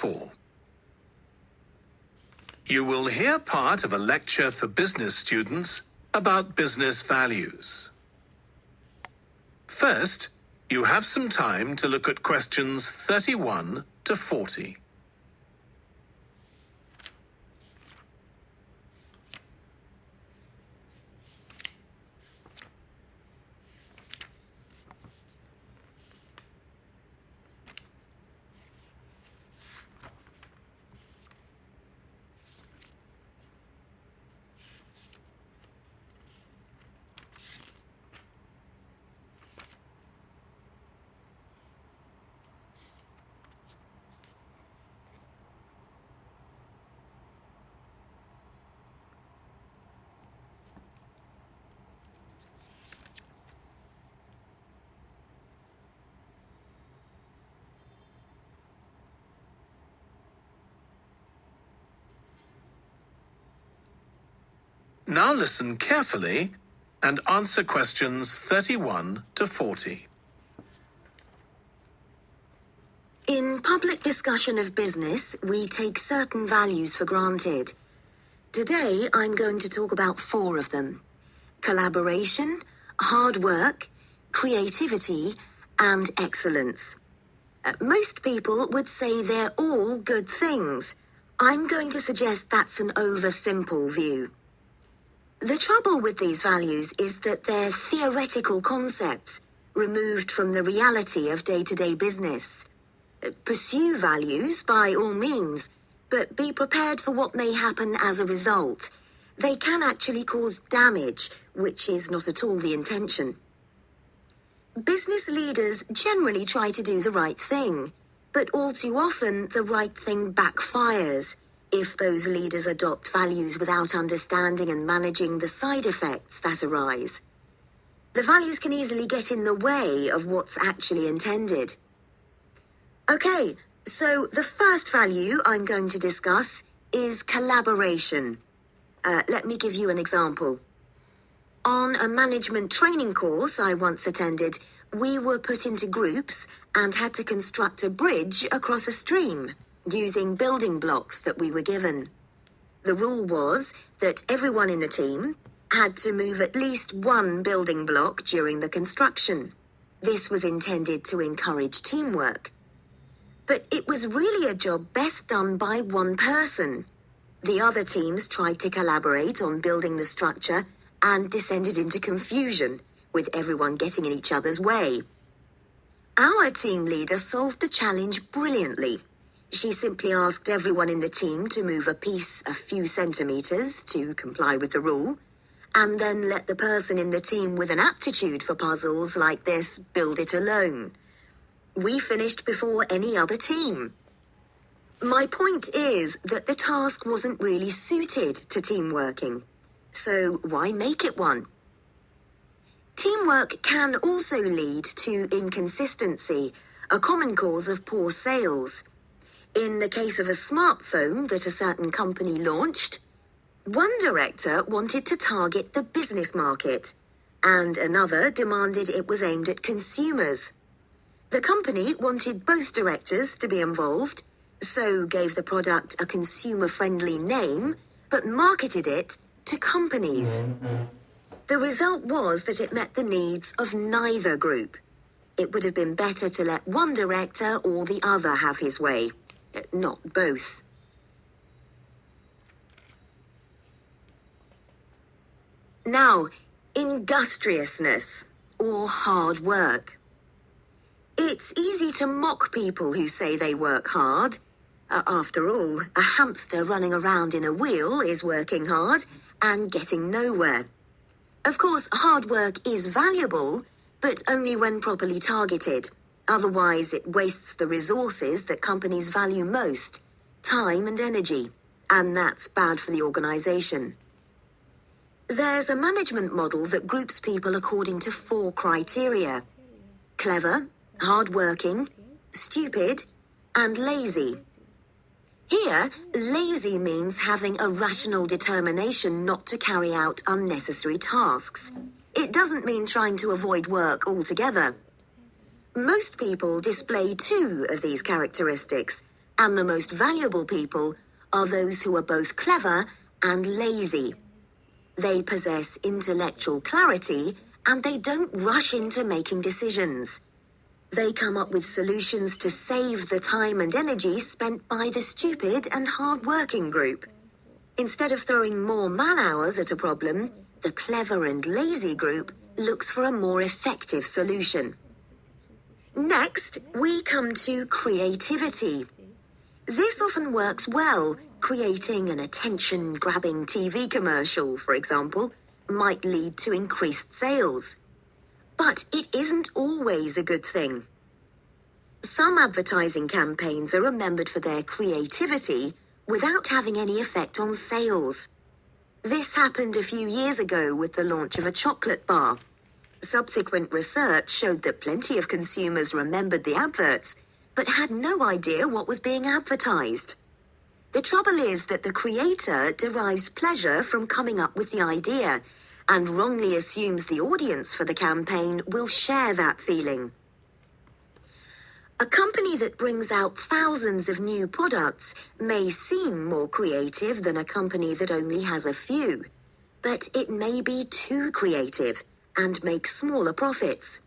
4. You will hear part of a lecture for business students about business values. First, you have some time to look at questions 31 to 40. Now listen carefully and answer questions 31 to 40. In public discussion of business, we take certain values for granted. Today, I'm going to talk about 4 of them: collaboration, hard work, creativity, and excellence. Most people would say they're all good things. I'm going to suggest that's an oversimple view. The trouble with these values is that they're theoretical concepts, removed from the reality of day-to-day business. Pursue values by all means, but be prepared for what may happen as a result. They can actually cause damage, which is not at all the intention. Business leaders generally try to do the right thing, but all too often the right thing backfires if those leaders adopt values without understanding and managing the side effects that arise. The values can easily get in the way of what's actually intended. Okay, so the first value I'm going to discuss is collaboration. Let me give you an example. On a management training course I once attended, we were put into groups and had to construct a bridge across a stream using building blocks that we were given. The rule was that everyone in the team had to move at least one building block during the construction. This was intended to encourage teamwork. But it was really a job best done by one person. The other teams tried to collaborate on building the structure and descended into confusion, with everyone getting in each other's way. Our team leader solved the challenge brilliantly. She simply asked everyone in the team to move a piece a few centimeters to comply with the rule, and then let the person in the team with an aptitude for puzzles like this build it alone. We finished before any other team. My point is that the task wasn't really suited to team working, so why make it one? Teamwork can also lead to inconsistency, a common cause of poor sales. In the case of a smartphone that a certain company launched, one director wanted to target the business market, and another demanded it was aimed at consumers. The company wanted both directors to be involved, so gave the product a consumer-friendly name, but marketed it to companies. The result was that it met the needs of neither group. It would have been better to let one director or the other have his way, not both. Now, industriousness, or hard work. It's easy to mock people who say they work hard. After all, a hamster running around in a wheel is working hard and getting nowhere. Of course, hard work is valuable, but only when properly targeted. Otherwise, it wastes the resources that companies value most, time and energy, and that's bad for the organization. There's a management model that groups people according to 4 criteria: clever, hardworking, stupid, and lazy. Here, lazy means having a rational determination not to carry out unnecessary tasks. It doesn't mean trying to avoid work altogether. Most people display 2 of these characteristics, And the most valuable people are those who are both clever and lazy. They possess intellectual clarity and they don't rush into making decisions. They come up with solutions to save the time and energy spent by the stupid and hard-working group. Instead of throwing more man-hours at a problem, the clever and lazy group looks for a more effective solution. Next, we come to creativity. This often works well. Creating an attention-grabbing TV commercial, for example, might lead to increased sales. But it isn't always a good thing. Some advertising campaigns are remembered for their creativity without having any effect on sales. This happened a few years ago with the launch of a chocolate bar. Subsequent research showed that plenty of consumers remembered the adverts, but had no idea what was being advertised. The trouble is that the creator derives pleasure from coming up with the idea and wrongly assumes the audience for the campaign will share that feeling. A company that brings out thousands of new products may seem more creative than a company that only has a few, but it may be too creative and make smaller profits.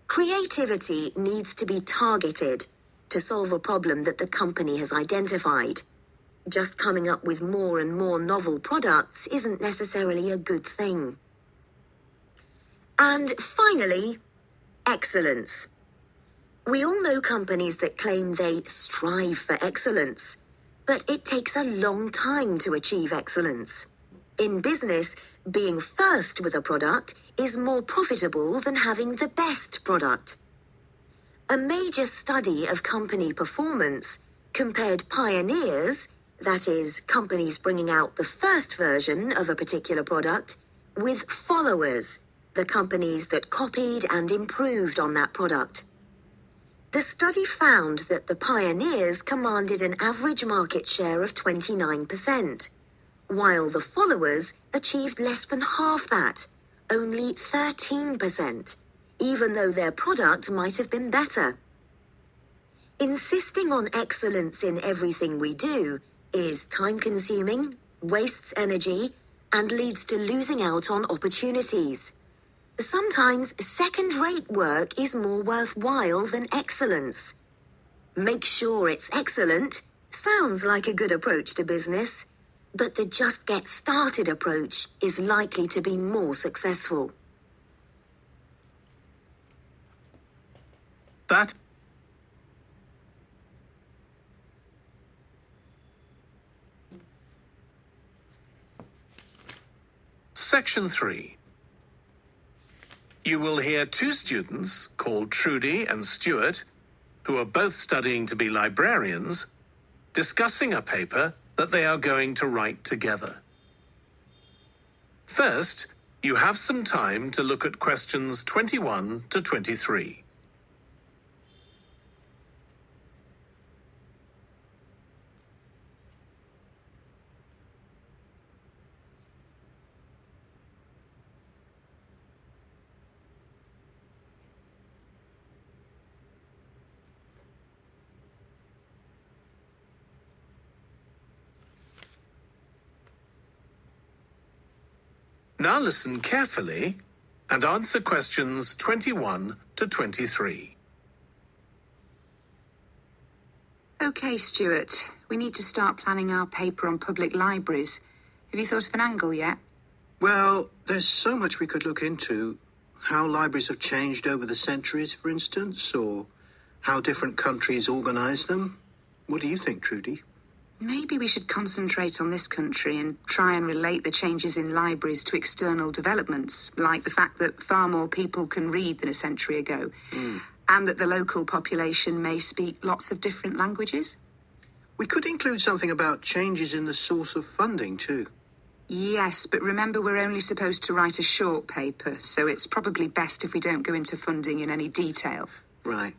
Creativity needs to be targeted to solve a problem that the company has identified. Just coming up with more and more novel products isn't necessarily a good thing. And finally, excellence. We all know companies that claim they strive for excellence, but it takes a long time to achieve excellence. In business, being first with a product is more profitable than having the best product. A major study of company performance compared pioneers, that is, companies bringing out the first version of a particular product, with followers, the companies that copied and improved on that product. The study found that the pioneers commanded an average market share of 29%, while the followers achieved less than half that, only 13%, even though their product might have been better. Insisting on excellence in everything we do is time-consuming, wastes energy, and leads to losing out on opportunities. Sometimes second-rate work is more worthwhile than excellence. Make sure it's excellent sounds like a good approach to business, but the just get started approach is likely to be more successful. That Section 3. You will hear two students called Trudy and Stuart, who are both studying to be librarians, discussing a paper that they are going to write together. First, you have some time to look at questions 21 to 23. Now listen carefully and answer questions 21 to 23. Okay, Stuart. We need to start planning our paper on public libraries. Have you thought of an angle yet? Well, there's so much we could look into. How libraries have changed over the centuries, for instance, or how different countries organise them. What do you think, Trudy? Maybe we should concentrate on this country and try and relate the changes in libraries to external developments, like the fact that far more people can read than a century ago, and that the local population may speak lots of different languages. We could include something about changes in the source of funding, too. Yes, but remember we're only supposed to write a short paper, so it's probably best if we don't go into funding in any detail. Right.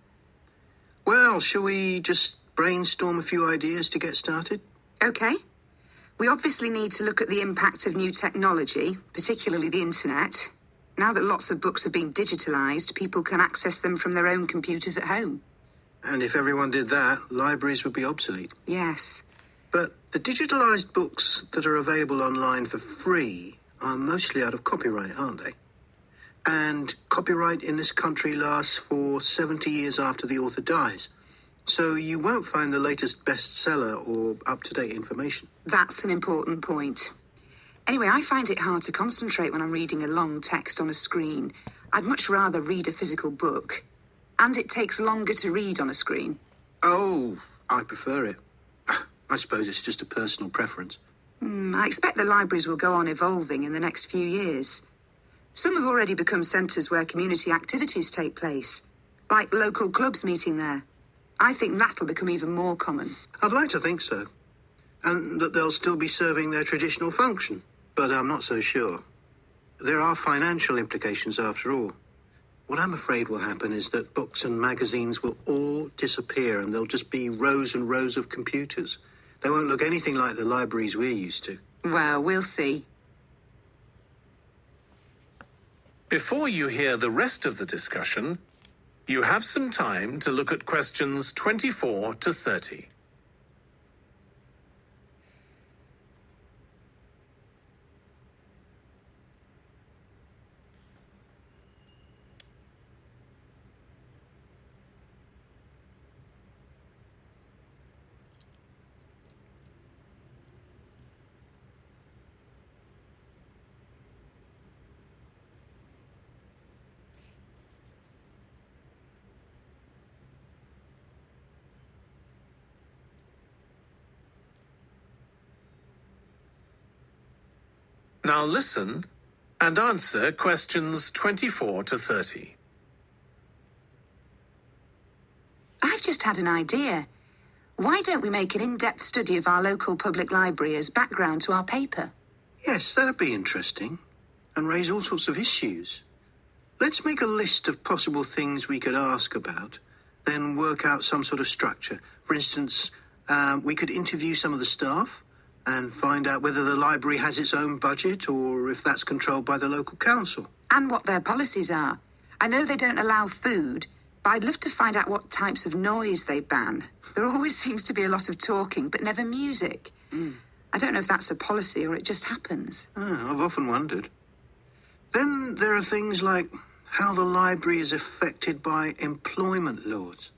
Well, shall we just brainstorm a few ideas to get started? Okay. We obviously need to look at the impact of new technology, particularly the internet. Now that lots of books are being digitalised, people can access them from their own computers at home. And if everyone did that, libraries would be obsolete. Yes. But the digitalized books that are available online for free are mostly out of copyright, aren't they? And copyright in this country lasts for 70 years after the author dies. So you won't find the latest bestseller or up-to-date information. That's an important point. Anyway, I find it hard to concentrate when I'm reading a long text on a screen. I'd much rather read a physical book. And it takes longer to read on a screen. Oh, I prefer it. I suppose it's just a personal preference. I expect the libraries will go on evolving in the next few years. Some have already become centres where community activities take place, like local clubs meeting there. I think that'll become even more common. I'd like to think so. And that they'll still be serving their traditional function. But I'm not so sure. There are financial implications after all. What I'm afraid will happen is that books and magazines will all disappear and there'll just be rows and rows of computers. They won't look anything like the libraries we're used to. Well, we'll see. Before you hear the rest of the discussion, you have some time to look at questions 24 to 30. Now listen and answer questions 24 to 30. I've just had an idea. Why don't we make an in-depth study of our local public library as background to our paper? Yes, that'd be interesting. And raise all sorts of issues. Let's make a list of possible things we could ask about, then work out some sort of structure. For instance, we could interview some of the staff and find out whether the library has its own budget or if that's controlled by the local council. And what their policies are. I know they don't allow food, but I'd love to find out what types of noise they ban. There always seems to be a lot of talking, but never music. I don't know if that's a policy or it just happens. I've often wondered. Then there are things like how the library is affected by employment laws.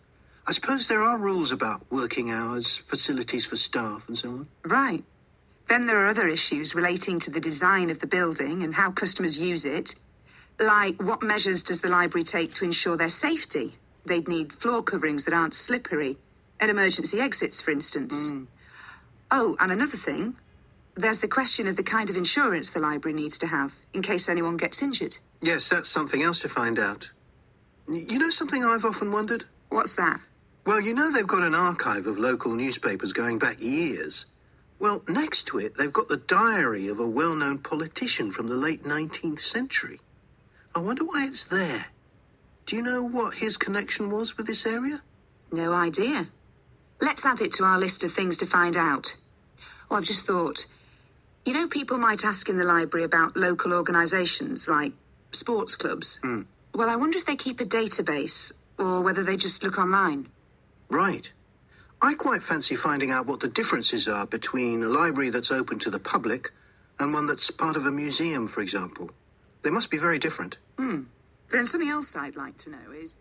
I suppose there are rules about working hours, facilities for staff and so on. Right. Then there are other issues relating to the design of the building and how customers use it. Like, what measures does the library take to ensure their safety? They'd need floor coverings that aren't slippery, and emergency exits, for instance. Oh, and another thing, there's the question of the kind of insurance the library needs to have, in case anyone gets injured. Yes, that's something else to find out. You know something I've often wondered? What's that? Well, you know they've got an archive of local newspapers going back years. Well, next to it, they've got the diary of a well-known politician from the late 19th century. I wonder why it's there. Do you know what his connection was with this area? No idea. Let's add it to our list of things to find out. Oh, I've just thought. You know, people might ask in the library about local organisations, like sports clubs. Well, I wonder if they keep a database, or whether they just look online. Right. I quite fancy finding out what the differences are between a library that's open to the public and one that's part of a museum, for example. They must be very different. Then something else I'd like to know is...